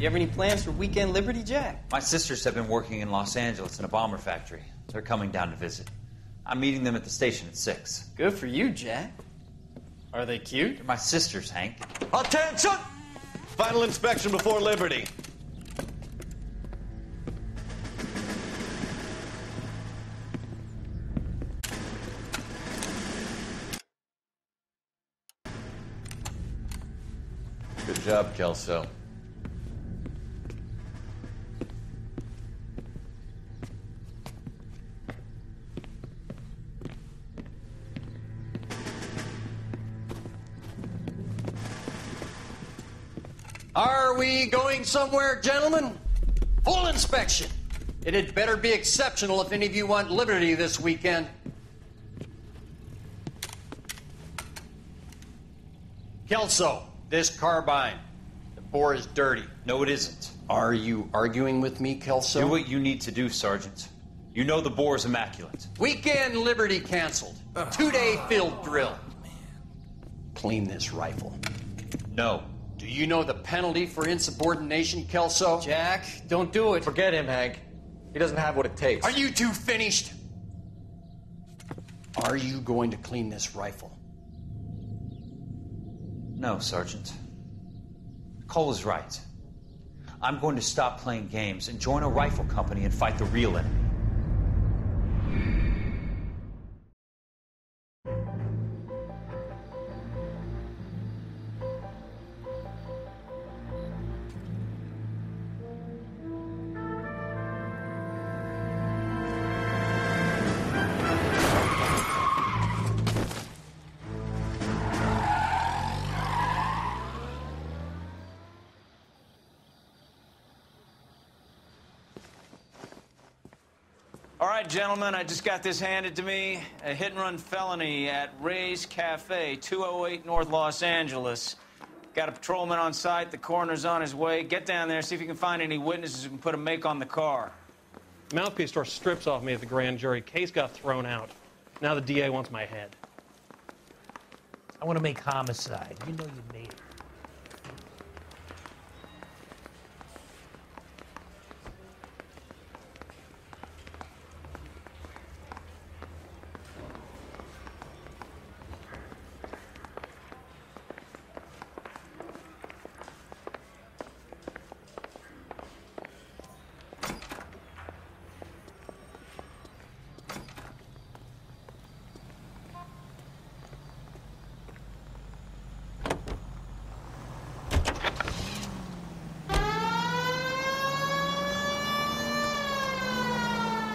You have any plans for Weekend Liberty, Jack? My sisters have been working in Los Angeles in a bomber factory. They're coming down to visit. I'm meeting them at the station at 6. Good for you, Jack. Are they cute? They're my sisters, Hank. Attention! Final inspection before Liberty. Good job, Kelso. Are we going somewhere, gentlemen? Full inspection. It had better be exceptional if any of you want liberty this weekend. Kelso, this carbine. The bore is dirty. No, it isn't. Are you arguing with me, Kelso? Do what you need to do, Sergeant. You know the bore is immaculate. Weekend liberty canceled. 2-day field drill. Clean this rifle. No. Do you know the penalty for insubordination, Kelso? Jack, don't do it. Forget him, Hank. He doesn't have what it takes. Are you two finished? Are you going to clean this rifle? No, Sergeant. Cole is right. I'm going to stop playing games and join a rifle company and fight the real enemy. All right, gentlemen, I just got this handed to me. A hit-and-run felony at Ray's Cafe, 208 North Los Angeles. Got a patrolman on site. The coroner's on his way. Get down there, see if you can find any witnesses who can put a make on the car. Mouthpiece tore strips off me at the grand jury. Case got thrown out. Now the DA wants my head. I want to make homicide. You know you made it.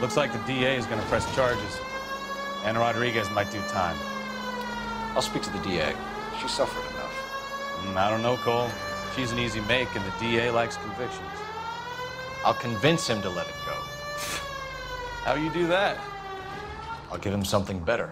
Looks like the DA is going to press charges. Anna Rodriguez might do time. I'll speak to the DA. She suffered enough. I don't know, Cole. She's an easy make, and the DA likes convictions. I'll convince him to let it go. How you do that? I'll give him something better.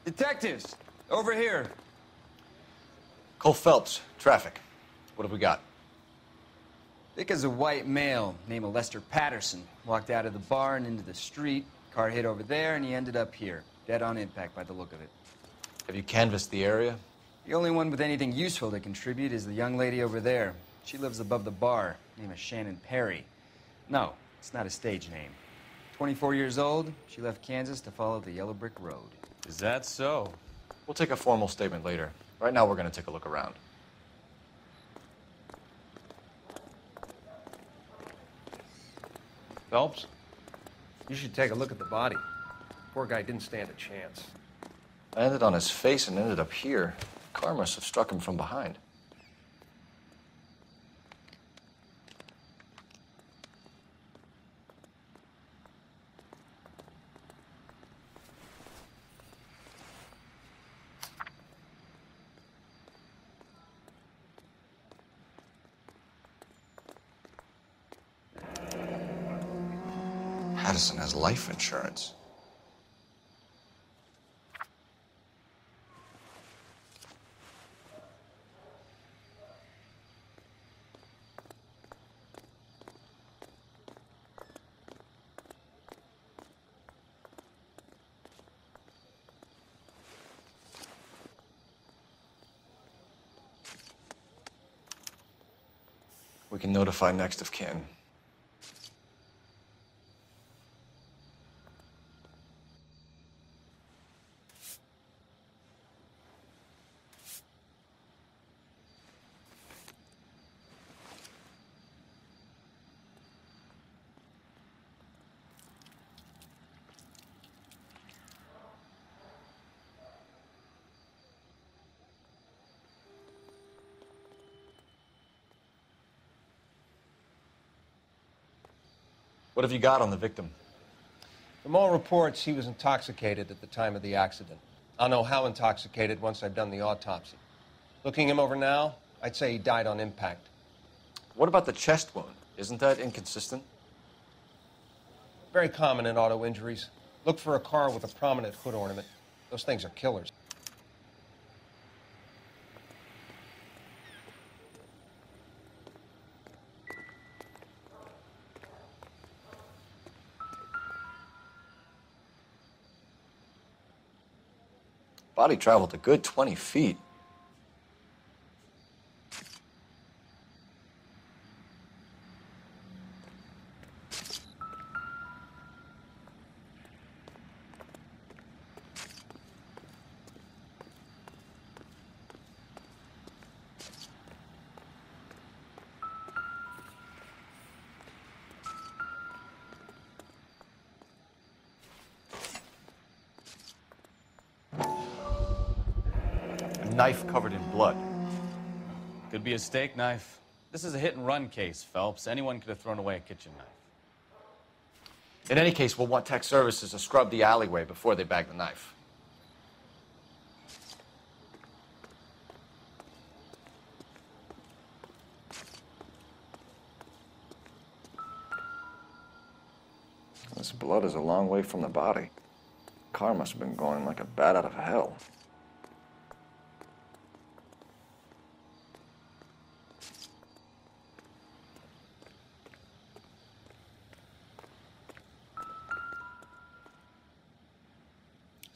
Detectives, over here. Cole Phelps, traffic. What have we got? Thick as a white male named Lester Patterson walked out of the bar and into the street. Car hit over there, and he ended up here. Dead on impact by the look of it. Have you canvassed the area? The only one with anything useful to contribute is the young lady over there. She lives above the bar. Name is Shannon Perry. No, it's not a stage name. 24 years old, she left Kansas to follow the Yellow Brick Road. Is that so? We'll take a formal statement later. Right now, we're going to take a look around. Phelps, you should take a look at the body. Poor guy didn't stand a chance. I landed on his face and ended up here. The car must have struck him from behind. Addison has life insurance. We can notify next of kin. What have you got on the victim? From all reports, he was intoxicated at the time of the accident. I'll know how intoxicated once I've done the autopsy. Looking him over now, I'd say he died on impact. What about the chest wound? Isn't that inconsistent? Very common in auto injuries. Look for a car with a prominent hood ornament. Those things are killers. Body traveled a good 20 feet. Knife covered in blood. Could be a steak knife. This is a hit-and-run case, Phelps. Anyone could have thrown away a kitchen knife. In any case, we'll want tech services to scrub the alleyway before they bag the knife. This blood is a long way from the body. Car must have been going like a bat out of hell.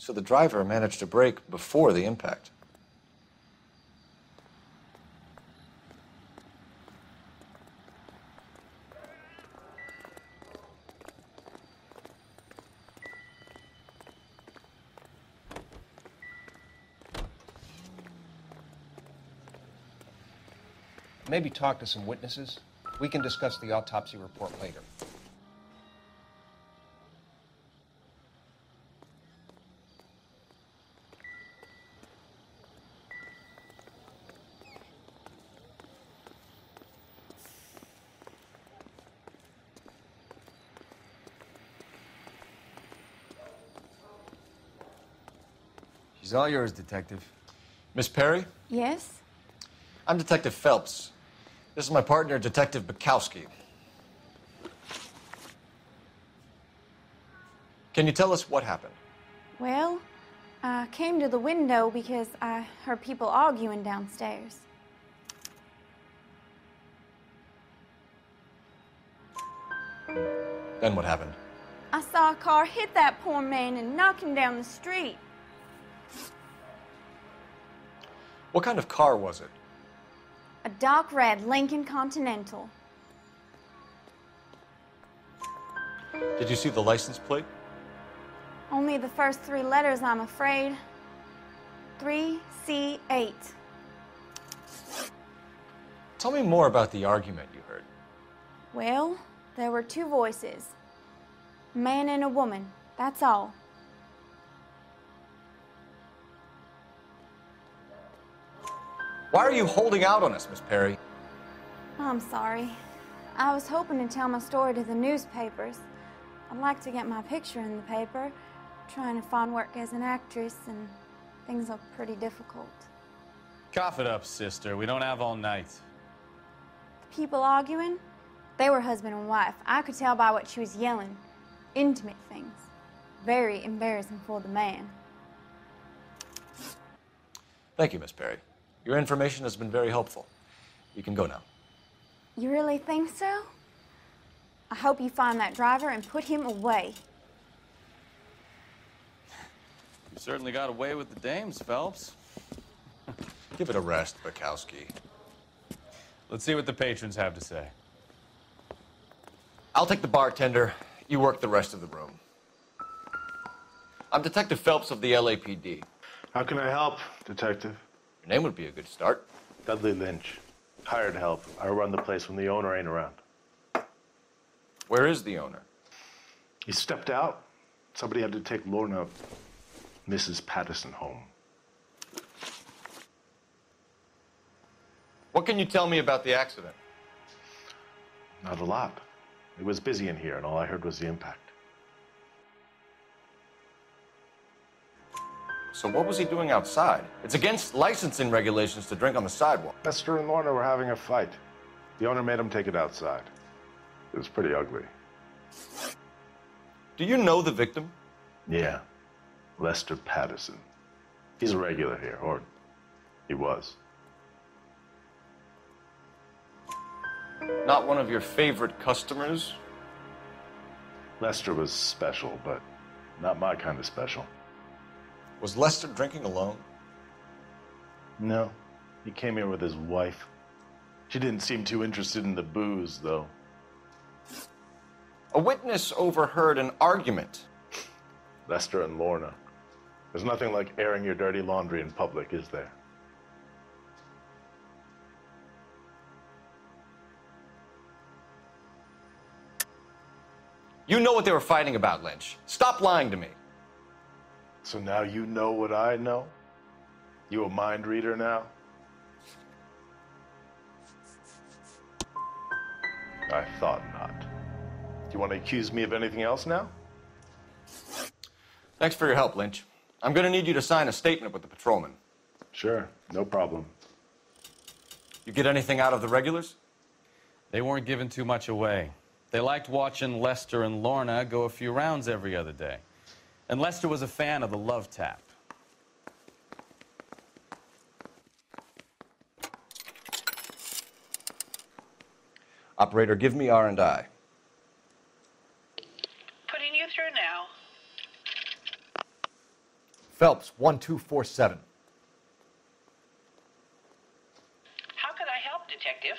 So the driver managed to brake before the impact. Maybe talk to some witnesses. We can discuss the autopsy report later. She's all yours, Detective. Miss Perry? Yes? I'm Detective Phelps. This is my partner, Detective Bukowski. Can you tell us what happened? Well, I came to the window because I heard people arguing downstairs. Then what happened? I saw a car hit that poor man and knock him down the street. What kind of car was it? A dark red Lincoln Continental. Did you see the license plate? Only the first three letters, I'm afraid. 3C8. Tell me more about the argument you heard. Well, there were two voices. A man and a woman, that's all. Why are you holding out on us, Miss Perry? I'm sorry. I was hoping to tell my story to the newspapers. I'd like to get my picture in the paper. Trying to find work as an actress, and things look pretty difficult. Cough it up, sister. We don't have all night. The people arguing, they were husband and wife. I could tell by what she was yelling. intimate things. Very embarrassing for the man. Thank you, Miss Perry. Your information has been very helpful. You can go now. You really think so? I hope you find that driver and put him away. You certainly got away with the dames, Phelps. Give it a rest, Bukowski. Let's see what the patrons have to say. I'll take the bartender. You work the rest of the room. I'm Detective Phelps of the LAPD. How can I help, Detective? Your name would be a good start. Dudley Lynch. Hired help. I run the place when the owner ain't around. Where is the owner? He stepped out. Somebody had to take Lorna, Mrs. Patterson, home. What can you tell me about the accident? Not a lot. It was busy in here, and all I heard was the impact. So what was he doing outside? It's against licensing regulations to drink on the sidewalk. Lester and Lorna were having a fight. The owner made him take it outside. It was pretty ugly. Do you know the victim? Yeah. Lester Patterson. He's a regular here, or he was. Not one of your favorite customers? Lester was special, but not my kind of special. Was Lester drinking alone? No. He came here with his wife. She didn't seem too interested in the booze, though. A witness overheard an argument. Lester and Lorna. There's nothing like airing your dirty laundry in public, is there? You know what they were fighting about, Lynch. Stop lying to me. So now you know what I know? You a mind reader now? I thought not. Do you want to accuse me of anything else now? Thanks for your help, Lynch. I'm going to need you to sign a statement with the patrolman. Sure, no problem. You get anything out of the regulars? They weren't giving too much away. They liked watching Lester and Lorna go a few rounds every other day. And Lester was a fan of the love tap. Operator, give me R&I. Putting you through now. Phelps, 1247. How could I help, Detective?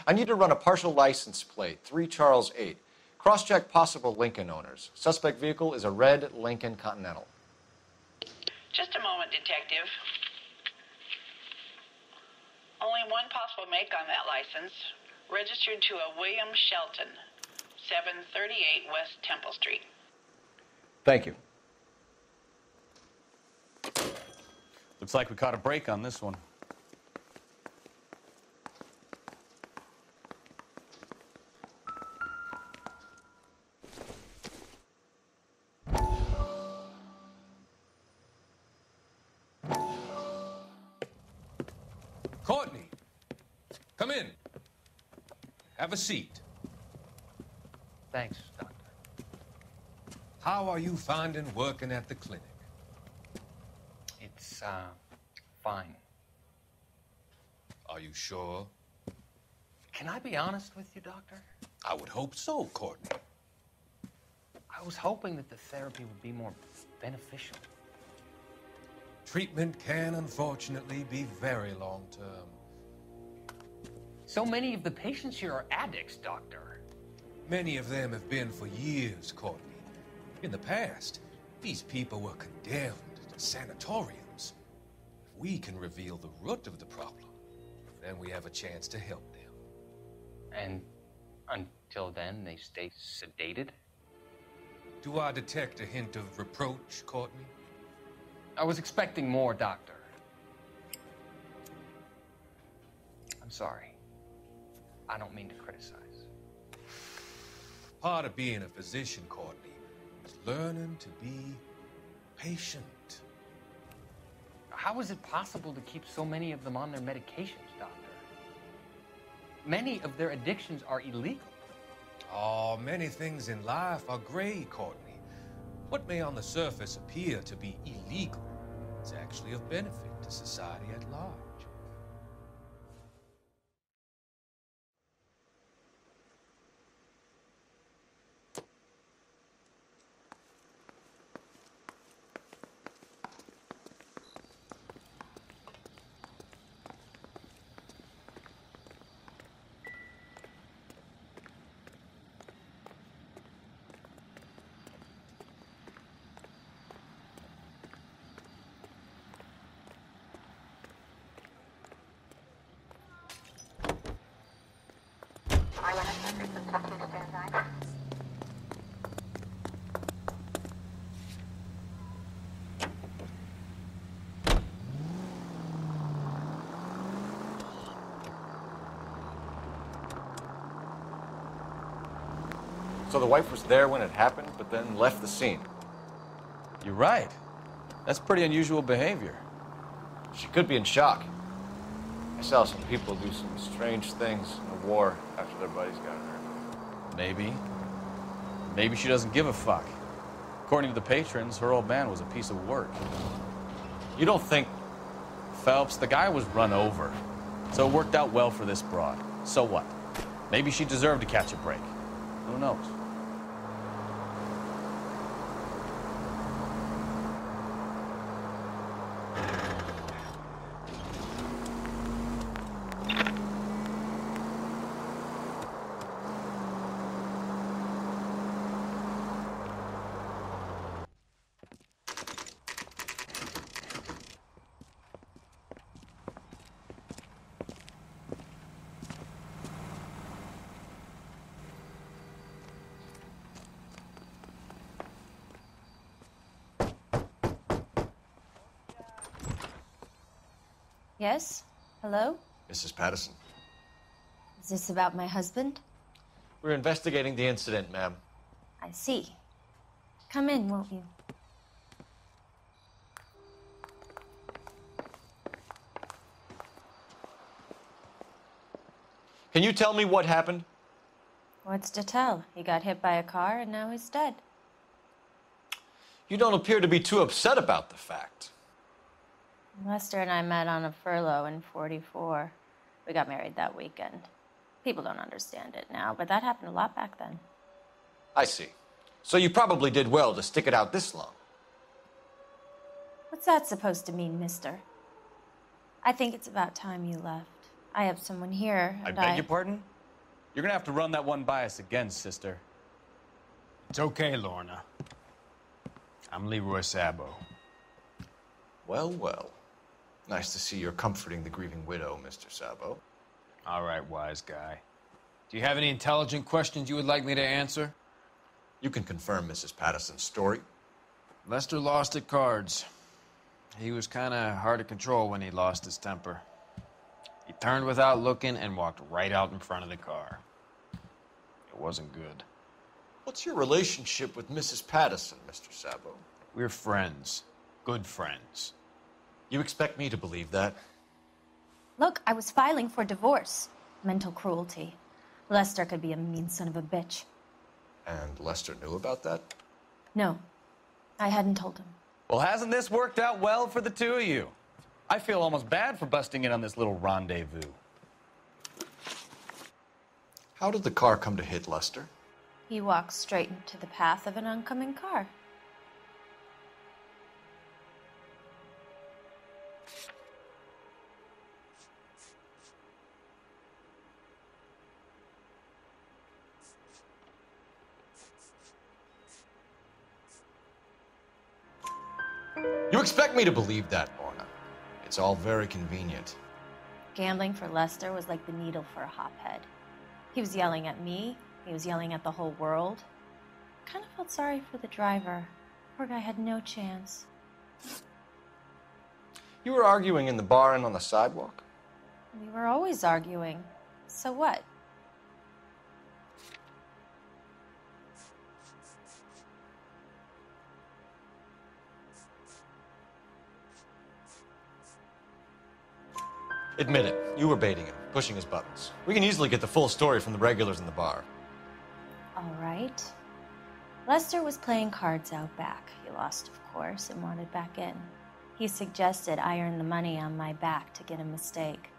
I need to run a partial license plate, 3 Charles 8. Cross-check possible Lincoln owners. Suspect vehicle is a red Lincoln Continental. Just a moment, Detective. Only one possible make on that license. Registered to a William Shelton, 738 West Temple Street. Thank you. Looks like we caught a break on this one. Courtney, come in. Have a seat. Thanks, Doctor. How are you finding working at the clinic? It's, fine. Are you sure? Can I be honest with you, Doctor? I would hope so, Courtney. I was hoping that the therapy would be more beneficial. Treatment can, unfortunately, be very long-term. So many of the patients here are addicts, Doctor. Many of them have been for years, Courtney. In the past, these people were condemned to sanatoriums. If we can reveal the root of the problem, then we have a chance to help them. And until then, they stay sedated? Do I detect a hint of reproach, Courtney? I was expecting more, Doctor. I'm sorry. I don't mean to criticize. Part of being a physician, Courtney, is learning to be patient. How is it possible to keep so many of them on their medications, Doctor? Many of their addictions are illegal. Oh, many things in life are gray, Courtney. What may on the surface appear to be illegal is actually of benefit to society at large. So the wife was there when it happened, but then left the scene. You're right. That's pretty unusual behavior. She could be in shock. I saw some people do some strange things in the war after their buddies got hurt. Maybe. Maybe she doesn't give a fuck. According to the patrons, her old man was a piece of work. You don't think... Phelps, the guy was run over. So it worked out well for this broad. So what? Maybe she deserved to catch a break. Who knows? Yes? Hello? Mrs. Patterson. Is this about my husband? We're investigating the incident, ma'am. I see. Come in, won't you? Can you tell me what happened? What's to tell? He got hit by a car and now he's dead. You don't appear to be too upset about the fact. Lester and I met on a furlough in '44. We got married that weekend. People don't understand it now, but that happened a lot back then. I see. So you probably did well to stick it out this long. What's that supposed to mean, mister? I think it's about time you left. I have someone here, I and beg your pardon? You're gonna have to run that one by us again, sister. It's okay, Lorna. I'm Leroy Sabo. Well, well. Nice to see you're comforting the grieving widow, Mr. Sabo. All right, wise guy. Do you have any intelligent questions you would like me to answer? You can confirm Mrs. Patterson's story. Lester lost at cards. He was kind of hard to control when he lost his temper. He turned without looking and walked right out in front of the car. It wasn't good. What's your relationship with Mrs. Patterson, Mr. Sabo? We're friends. Good friends. You expect me to believe that? Look, I was filing for divorce. Mental cruelty. Lester could be a mean son of a bitch. And Lester knew about that? No, I hadn't told him. Well, hasn't this worked out well for the two of you? I feel almost bad for busting in on this little rendezvous. How did the car come to hit Lester? He walked straight into the path of an oncoming car. You expect me to believe that, Lorna. It's all very convenient. Gambling for Lester was like the needle for a hophead. He was yelling at me. He was yelling at the whole world. I kind of felt sorry for the driver. Poor guy had no chance. You were arguing in the bar and on the sidewalk? We were always arguing. So what? Admit it. You were baiting him, pushing his buttons. We can easily get the full story from the regulars in the bar. night. Lester was playing cards out back. He lost, of course, and wanted back in. He suggested I earn the money on my back to get a mistake.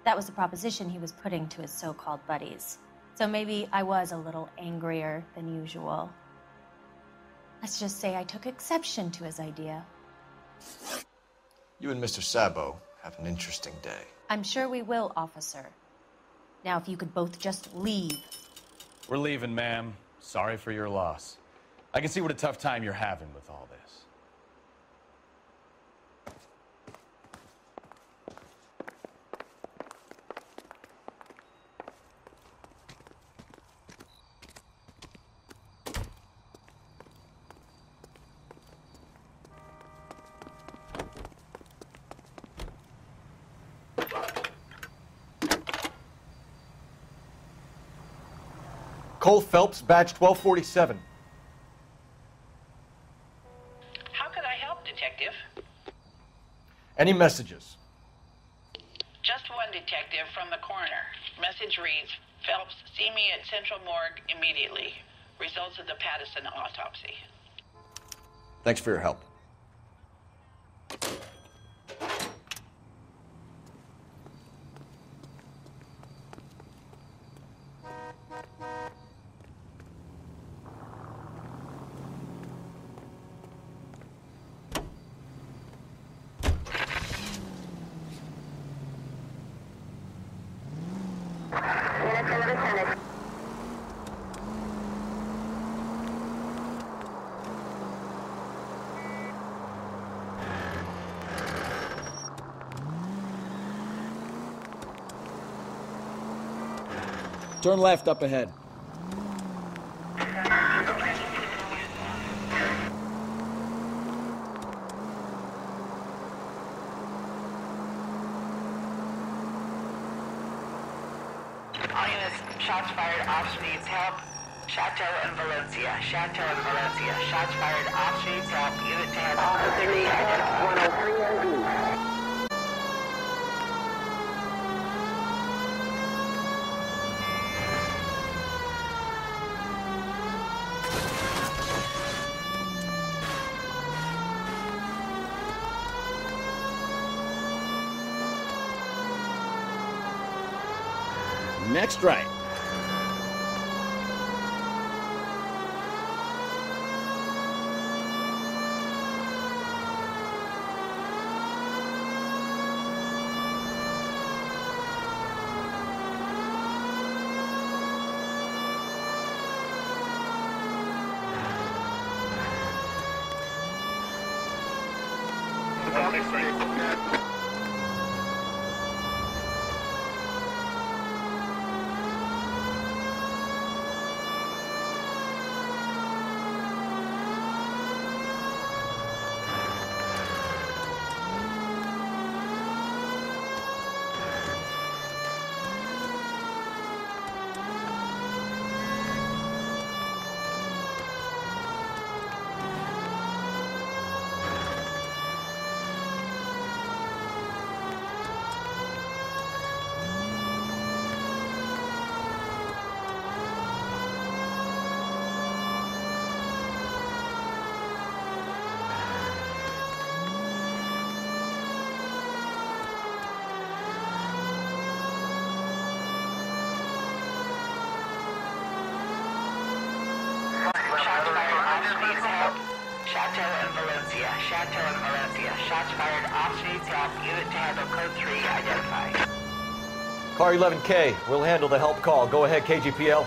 That was the proposition he was putting to his so-called buddies. So maybe I was a little angrier than usual. Let's just say I took exception to his idea. You and Mr. Sabo have an interesting day. I'm sure we will, officer. Now, if you could both just leave. We're leaving, ma'am. Sorry for your loss. I can see what a tough time you're having with all this. Cole Phelps, badge 1247. How could I help, Detective? Any messages? Just one, Detective, from the coroner. Message reads, Phelps, see me at Central Morgue immediately. Results of the Pattison autopsy. Thanks for your help. Turn left up ahead. All units, shots fired, off needs help. Chateau and Valencia. Chateau and Valencia. Shots fired, off needs help. Unit to head. Officer need 103 NV. Next right. Chateau and Valencia. Chateau and Valencia. Shots fired off needs help. Unit to handle code 3 identified. Car 11K, we'll handle the help call. Go ahead, KGPL.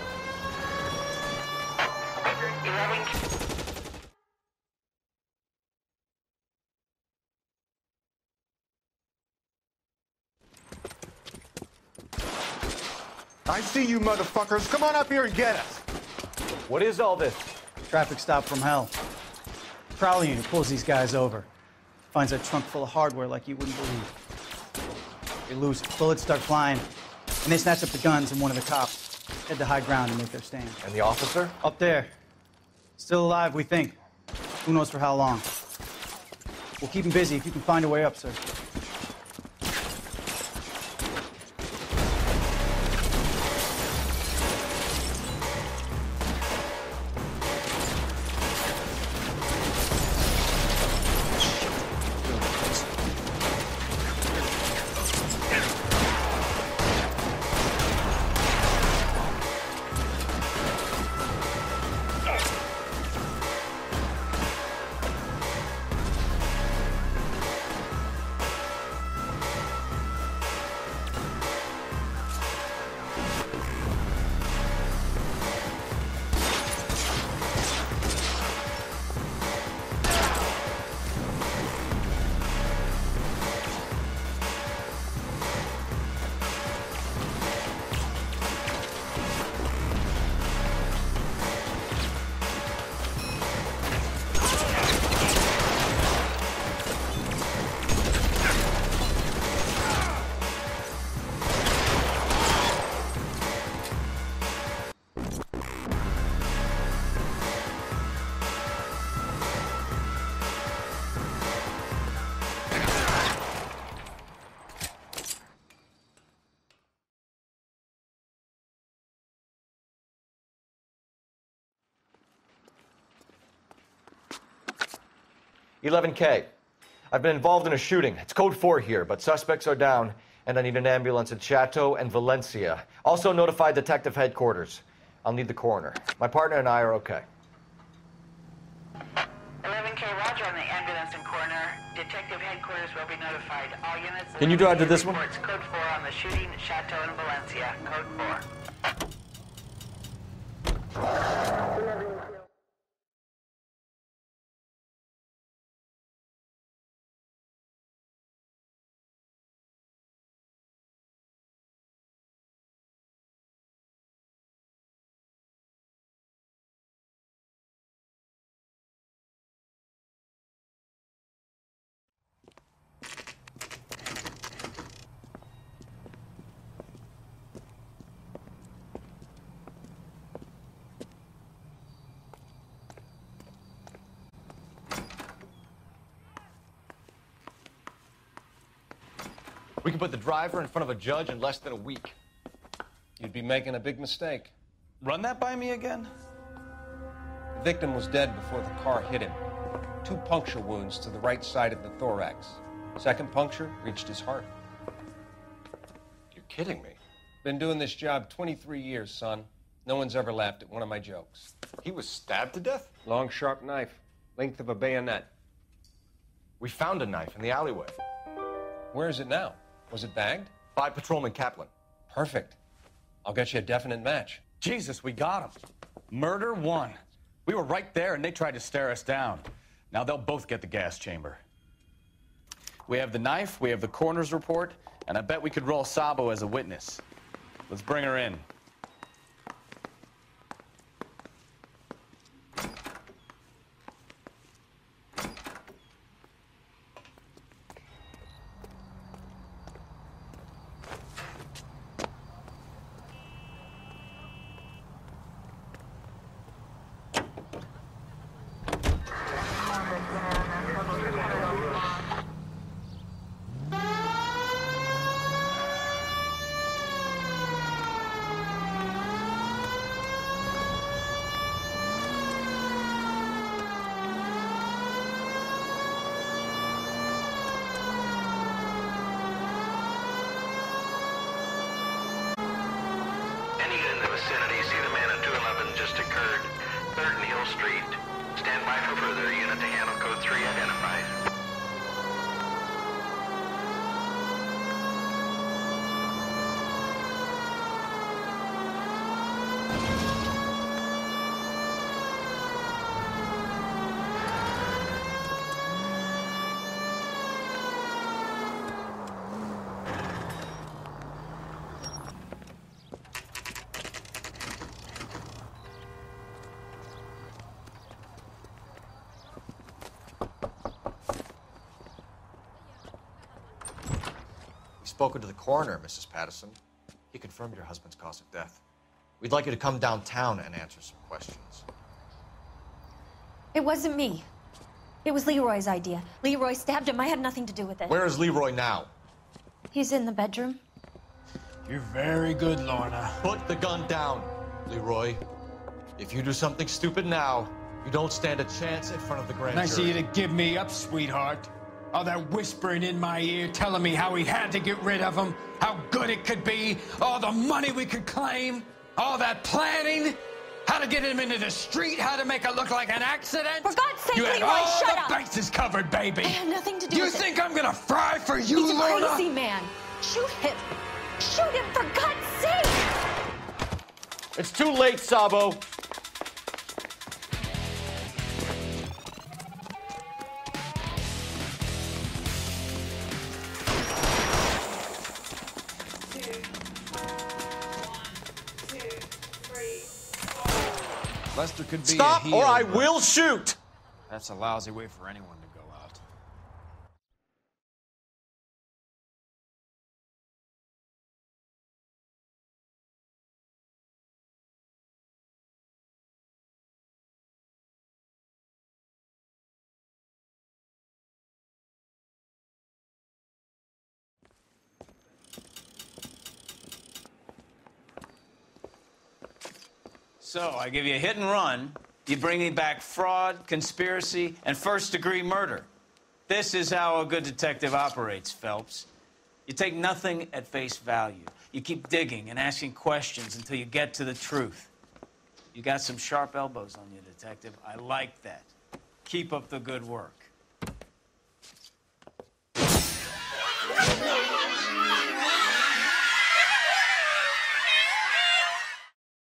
11. I see you motherfuckers. Come on up here and get us. What is all this? Traffic stop from hell. Prowler unit pulls these guys over. Finds a trunk full of hardware like you wouldn't believe. They lose. Bullets start flying. And they snatch up the guns and one of the cops. Head to high ground and make their stand. And the officer? Up there. Still alive, we think. Who knows for how long. We'll keep him busy if you can find a way up, sir. 11K. I've been involved in a shooting. It's code 4 here, but suspects are down, and I need an ambulance at Chateau and Valencia. Also notify detective headquarters. I'll need the coroner. My partner and I are okay. 11K, roger on the ambulance and coroner. Detective headquarters will be notified. All units... Can you drive to this one? Reports code 4 on the shooting at Chateau and Valencia. Code 4. We can put the driver in front of a judge in less than a week. You'd be making a big mistake. Run that by me again? The victim was dead before the car hit him. 2 puncture wounds to the right side of the thorax. Second puncture reached his heart. You're kidding me. Been doing this job 23 years, son. No one's ever laughed at one of my jokes. He was stabbed to death? Long, sharp knife. Length of a bayonet. We found a knife in the alleyway. Where is it now? Was it bagged? By Patrolman Kaplan. Perfect. I'll get you a definite match. Jesus, we got him. Murder 1. We were right there and they tried to stare us down. Now they'll both get the gas chamber. We have the knife, we have the coroner's report, and I bet we could roll Sabo as a witness. Let's bring her in. Spoken to the coroner, Mrs. Patterson. He confirmed your husband's cause of death. We'd like you to come downtown and answer some questions. It wasn't me. It was Leroy's idea. Leroy stabbed him. I had nothing to do with it. Where is Leroy now? He's in the bedroom. You're very good, Lorna. Put the gun down, Leroy. If you do something stupid now, you don't stand a chance in front of the grand jury. Nice of you to give me up, sweetheart. All that whispering in my ear, telling me how he had to get rid of him, how good it could be, all the money we could claim, all that planning, how to get him into the street, how to make it look like an accident. For God's sake, you had Leroy, all shut the up. bases covered, baby. I had nothing to do you with it. You think I'm gonna fry for you, He's Lorna? a crazy man. Shoot him. Shoot him, for God's sake. It's too late, Sabo. Lester could be Stop, a heel, or I but will shoot! That's a lousy way for anyone to go out. So, I give you a hit and run. You bring me back fraud, conspiracy, and first-degree murder. This is how a good detective operates, Phelps. You take nothing at face value. You keep digging and asking questions until you get to the truth. You got some sharp elbows on you, detective. I like that. Keep up the good work.